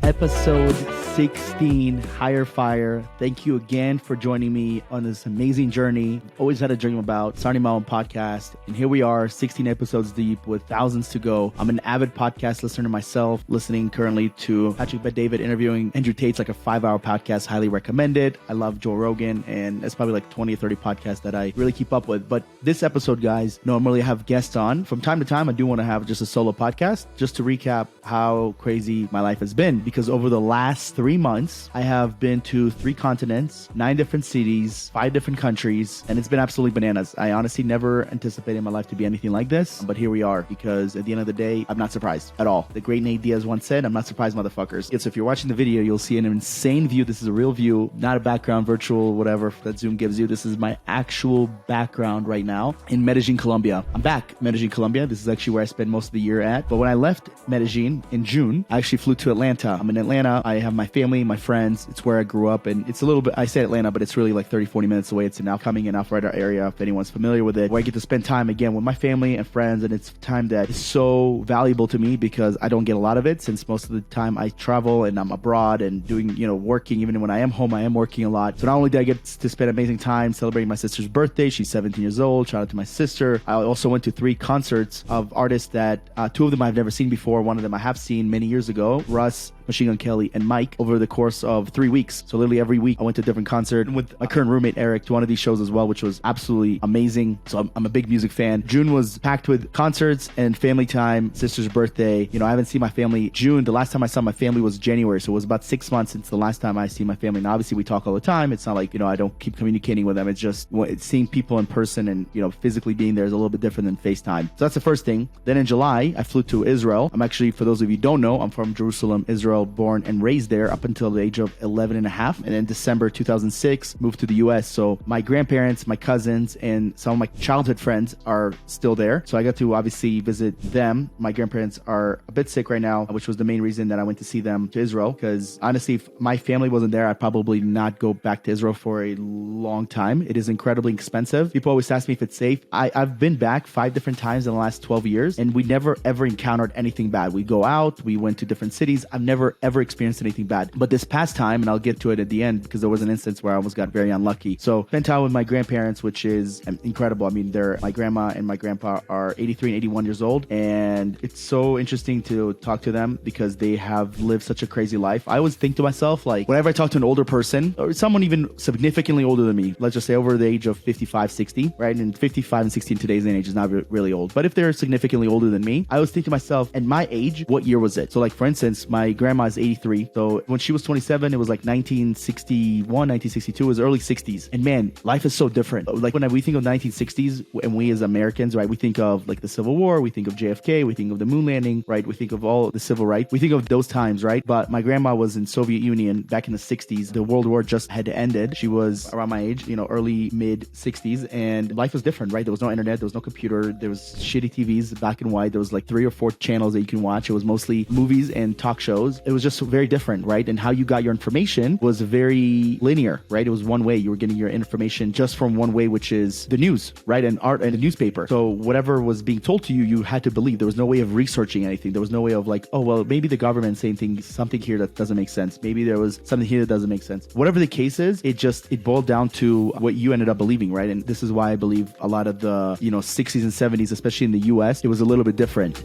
Episode 16, Higher Fire. Thank you again for joining me on this amazing journey. Always had a dream about starting my own podcast. And here we are, 16 episodes deep with thousands to go. I'm an avid podcast listener myself, listening currently to Patrick Bet-David interviewing Andrew Tate's like a 5-hour podcast. Highly recommend it. I love Joe Rogan, and it's probably like 20 or 30 podcasts that I really keep up with. But this episode, guys, normally I have guests on. From time to time, I do want to have just a solo podcast just to recap how crazy my life has been. Because over the last 3 months, I have been to 3 continents, 9 different cities, 5 different countries, and it's been absolutely bananas. I honestly never anticipated my life to be anything like this, but here we are, because at the end of the day, I'm not surprised at all. The great Nate Diaz once said, I'm not surprised, motherfuckers. So if you're watching the video, you'll see an insane view. This is a real view, not a background, virtual, whatever that Zoom gives you. This is my actual background right now in Medellin, Colombia. I'm back, Medellin, Colombia. This is actually where I spend most of the year at. But when I left Medellin in June, I actually flew to Atlanta. I'm in Atlanta. I have my family, my friends. It's where I grew up, and it's a little bit, I say Atlanta, but it's really like 30-40 minutes away. It's in Alcoming and Alpharetta area, if anyone's familiar with it, where I get to spend time again with my family and friends. And it's time that is so valuable to me because I don't get a lot of it, since most of the time I travel and I'm abroad and doing, working. Even when I am home, I am working a lot. So not only did I get to spend amazing time celebrating my sister's birthday, she's 17 years old, shout out to my sister. I also went to 3 concerts of artists that 2 of them I've never seen before. One of them I have seen many years ago, Russ, Machine Gun Kelly, and Mike, over the course of 3 weeks. So literally every week I went to a different concert, and with my current roommate Eric to one of these shows as well, which was absolutely amazing. So I'm a big music fan. June was packed with concerts and family time, sister's birthday. I haven't seen my family. June, the last time I saw my family was January. So it was about 6 months since the last time I see my family. Now, obviously we talk all the time. It's not like, I don't keep communicating with them. It's just seeing people in person and, physically being there is a little bit different than FaceTime. So that's the first thing. Then in July, I flew to Israel. I'm actually, for those of you who don't know, I'm from Jerusalem, Israel, born and raised there up until the age of 11 and a half. And in December 2006, moved to the US. So my grandparents, my cousins, and some of my childhood friends are still there. So I got to obviously visit them. My grandparents are a bit sick right now, which was the main reason that I went to see them to Israel. Because honestly, if my family wasn't there, I'd probably not go back to Israel for a long time. It is incredibly expensive. People always ask me if it's safe. I've been back 5 different times in the last 12 years, and we never ever encountered anything bad. We go out, we went to different cities. I've never ever experienced anything bad. But this past time, and I'll get to it at the end, because there was an instance where I almost got very unlucky. So spent time with my grandparents, which is incredible. I mean, my grandma and my grandpa are 83 and 81 years old, and it's so interesting to talk to them because they have lived such a crazy life. I always think to myself, like, whenever I talk to an older person or someone even significantly older than me, let's just say over the age of 55, 60, right? And 55 and 60 in today's day and age is not really old. But if they're significantly older than me, I always think to myself, at my age, what year was it? So like, for instance, my grandma is 83. So when she was 27, it was like 1961, 1962, it was early 60s. And man, life is so different. Like when we think of 1960s, and we as Americans, right, we think of like the Civil War, we think of JFK, we think of the moon landing, right? We think of all the civil rights. We think of those times, right? But my grandma was in Soviet Union back in the 60s. The World War just had ended. She was around my age, early mid 60s, and life was different, right? There was no internet, there was no computer, there was shitty TVs, black and white. There was like 3 or 4 channels that you can watch. It was mostly movies and talk shows. It was just very different, right? And how you got your information was very linear, right? It was one way. You were getting your information just from one way, which is the news, right? And art and the newspaper. So whatever was being told to you, you had to believe. There was no way of researching anything. There was no way of like, oh, well, maybe the government saying something here that doesn't make sense. Maybe there was something here that doesn't make sense. Whatever the case is, it boiled down to what you ended up believing, right? And this is why I believe a lot of the, 60s and 70s, especially in the US, it was a little bit different.